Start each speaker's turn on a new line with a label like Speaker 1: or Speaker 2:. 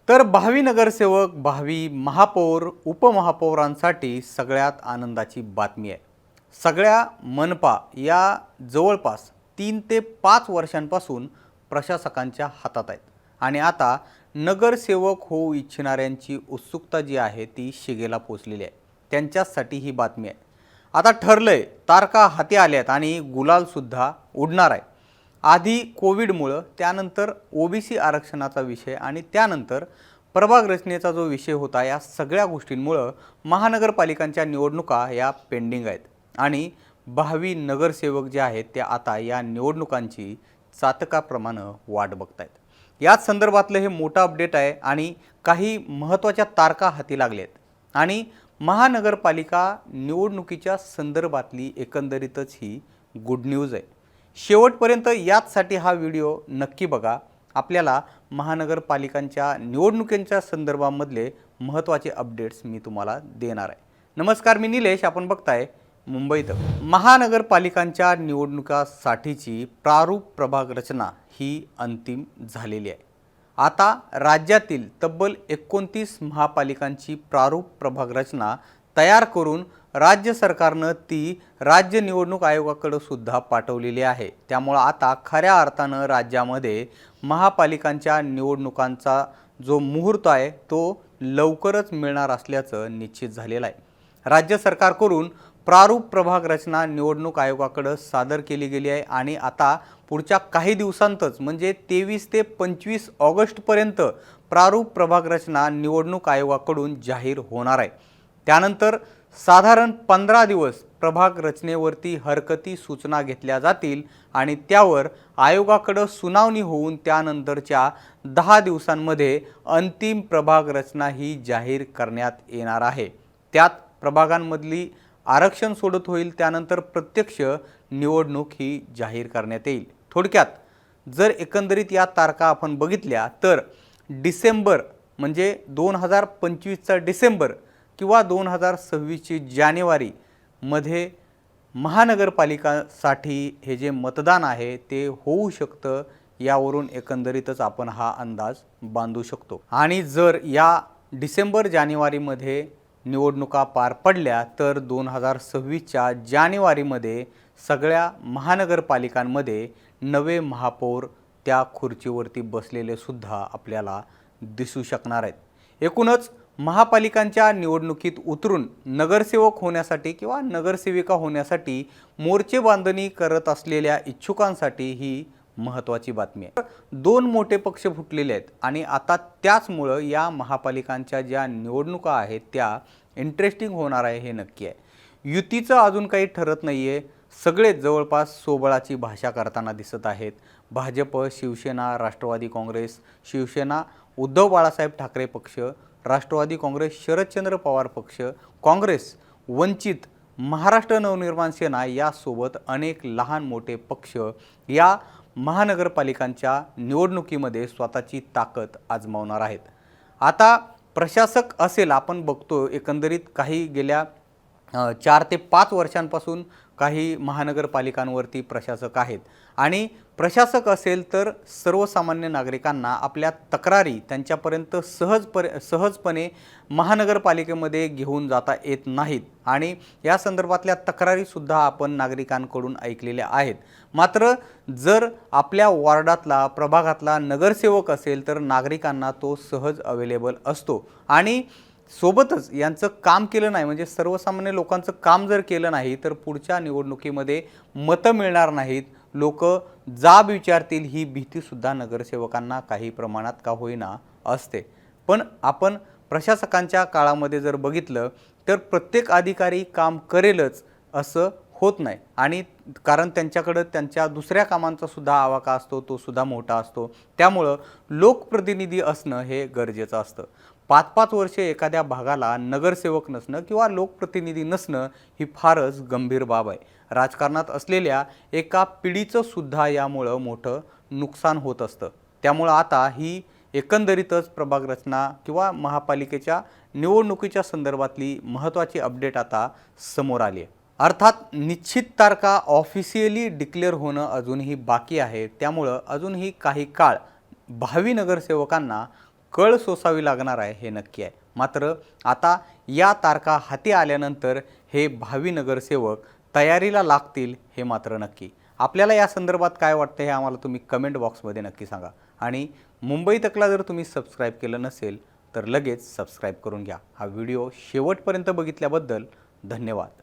Speaker 1: तर भावी नगरसेवक, भावी महापौर, उपमहापौरांसाठी सगळ्यात आनंदाची बातमी आहे. सगळ्या मनपा या जवळपास 3 ते 5 वर्षांपासून प्रशासकांच्या हातात आहेत आणि आता नगरसेवक होऊ इच्छिणाऱ्यांची उत्सुकता जी आहे ती शिगेला पोचलेली आहे. त्यांच्यासाठी ही बातमी आहे. आता ठरलंय, तारखा हाती आल्यात आणि गुलालसुद्धा उडणार आहे. आधी कोविडमुळं, त्यानंतर ओबीसी आरक्षणाचा विषय आणि त्यानंतर प्रभाग रचनेचा जो विषय होता, या सगळ्या गोष्टींमुळं महानगरपालिकांच्या निवडणुका या पेंडिंग आहेत आणि भावी नगरसेवक जे आहेत ते आता या निवडणुकांची चातकाप्रमाणे वाट बघतायत. याच संदर्भातलं हे मोठं अपडेट आहे आणि काही महत्त्वाच्या तारखा हाती लागल्या आहेत आणि महानगरपालिका निवडणुकीच्या संदर्भातली एकंदरीतच ही गुड न्यूज आहे. शेवटपर्यंत याचसाठी हा व्हिडिओ नक्की बघा. आपल्याला महानगरपालिकांच्या निवडणुकींच्या संदर्भामधले महत्त्वाचे अपडेट्स मी तुम्हाला देणार आहे. नमस्कार, मी निलेश. आपण बघताय मुंबईत. महानगरपालिकांच्या निवडणुकासाठीची प्रारूप प्रभाग रचना ही अंतिम झालेली आहे. आता राज्यातील तब्बल 29 महापालिकांची प्रारूप प्रभाग रचना तयार करून राज्य सरकारनं ती राज्य निवडणूक आयोगाकडे सुद्धा पाठवलेली आहे. त्यामुळे आता खऱ्या अर्थानं राज्यामध्ये महापालिकांच्या निवडणुकांचा जो मुहूर्त आहे तो लवकरच मिळणार असल्याचं निश्चित झालेलं आहे. राज्य सरकारकडून प्रारूप प्रभाग रचना निवडणूक आयोगाकडे सादर केली गेली आहे आणि आता पुढच्या काही दिवसांतच म्हणजे 23 ते 25 ऑगस्टपर्यंत प्रारूप प्रभाग रचना निवडणूक आयोगाकडून जाहीर होणार आहे. त्यानंतर साधारण 15 दिवस प्रभाग रचनेवरती हरकती सूचना घेतल्या जातील आणि त्यावर आयोगाकडे सुनावणी होऊन त्यानंतरच्या 10 दिवसांमध्ये अंतिम प्रभाग रचना ही जाहीर करण्यात येणार आहे. त्यात प्रभागांमधली आरक्षण सोडत होईल. त्यानंतर प्रत्यक्ष निवडणूक ही जाहीर करण्यात येईल. थोडक्यात जर एकंदरीत या तारखा आपण बघितल्या तर डिसेंबर म्हणजे 2025चा डिसेंबर किंवा 2026ची जानेवारी मध्ये महानगरपालिकासाठी हे जे मतदान आहे ते होऊ शकतं. यावरून एकंदरीतच आपण हा अंदाज बांधू शकतो. आणि जर या डिसेंबर जानेवारीमध्ये निवडणुका पार पडल्या तर 2026च्या जानेवारीमध्ये सगळ्या महानगरपालिकांमध्ये नवे महापौर त्या खुर्चीवरती बसलेले सुद्धा आपल्याला दिसू शकणार आहेत. एकूणच महापालिकांच्या निवडणुकीत उतरून नगरसेवक होण्यासाठी किंवा नगरसेविका होण्यासाठी मोर्चे बांधणी करत असलेल्या इच्छुकांसाठी ही महत्त्वाची बातमी आहे. 2 मोठे पक्ष फुटलेले आहेत आणि आता त्याचमुळं या महापालिकांच्या ज्या निवडणुका आहेत त्या इंटरेस्टिंग होणार आहे हे नक्की आहे. युतीचं अजून काही ठरत नाही आहे. सगळेच जवळपास सोबळाची भाषा करताना दिसत आहेत. भाजप, शिवसेना, राष्ट्रवादी काँग्रेस, शिवसेना उद्धव बाळासाहेब ठाकरे पक्ष, राष्ट्रवादी काँग्रेस शरदचंद्र पवार पक्ष, काँग्रेस, वंचित, महाराष्ट्र नवनिर्माण सेना यासोबत अनेक लहान मोठे पक्ष या महानगरपालिकांच्या निवडणुकीमध्ये स्वतःची ताकद आजमावणार आहेत. आता प्रशासक असेल, आपण बघतो एकंदरीत काही गेल्या 4 ते 5 वर्षांपासून काही महानगरपालिकांवरती प्रशासक आहेत प्रशासक असेल तर सर्वसामान्य नागरिकांना आपल्या तक्रारी त्यांच्यापर्यंत सहजपणे महानगरपालिकेमध्ये घेऊन जाता येत नाहीत आणि या संदर्भातल्या तक्रारीसुद्धा आपण नागरिकांकडून ऐकलेल्या आहेत. मात्र जर आपल्या वॉर्डातला प्रभागातला नगरसेवक असेल तर नागरिकांना तो सहज अवेलेबल असतो आणि सोबतच यांचं काम केलं नाही म्हणजे सर्वसामान्य लोकांचं काम जर केलं नाही तर पुढच्या निवडणुकीमध्ये मतं मिळणार नाहीत. लोक जाब विचारतील ही भीतीसुद्धा नगरसेवकांना काही प्रमाणात का होईना असते. पण आपण प्रशासकांच्या काळामध्ये जर बघितलं तर प्रत्येक अधिकारी काम करेलच असं होत नाही आणि कारण त्यांच्याकडे त्यांच्या दुसऱ्या कामांचा सुद्धा आवाका असतो, तो सुद्धा मोठा असतो. त्यामुळं लोकप्रतिनिधी असणं हे गरजेचं असतं. 5-5 वर्षे एखाद्या भागाला नगरसेवक नसणं किंवा लोकप्रतिनिधी नसणं ही फारच गंभीर बाब आहे. राजकारणात असलेल्या एका पिढीचं सुद्धा यामुळं मोठं नुकसान होत असतं. त्यामुळं आता ही एकंदरीतच प्रभाग रचना किंवा महापालिकेच्या निवडणुकीच्या संदर्भातली महत्त्वाची अपडेट आता समोर आली आहे. अर्थात निश्चित तारखा ऑफिशियली डिक्लेअर होणं अजूनही बाकी आहे. त्यामुळं अजूनही काही काळ भावी नगरसेवकांना कळ सोसावी लागणार आहे हे नक्की आहे। मात्र आता या तारखा हाती आल्यानंतर हे भावी नगरसेवक तयारीला लागतील हे मात्र नक्की। आपल्याला या संदर्भात काय वाटतं हे आम्हाला तुम्ही कमेंट बॉक्समध्ये नक्की सांगा। आणि मुंबई तकला जर तुम्ही सबस्क्राईब केलं नसेल तर लगेच सबस्क्राईब करून घ्या। हा व्हिडिओ शेवटपर्यंत बघितल्याबद्दल धन्यवाद।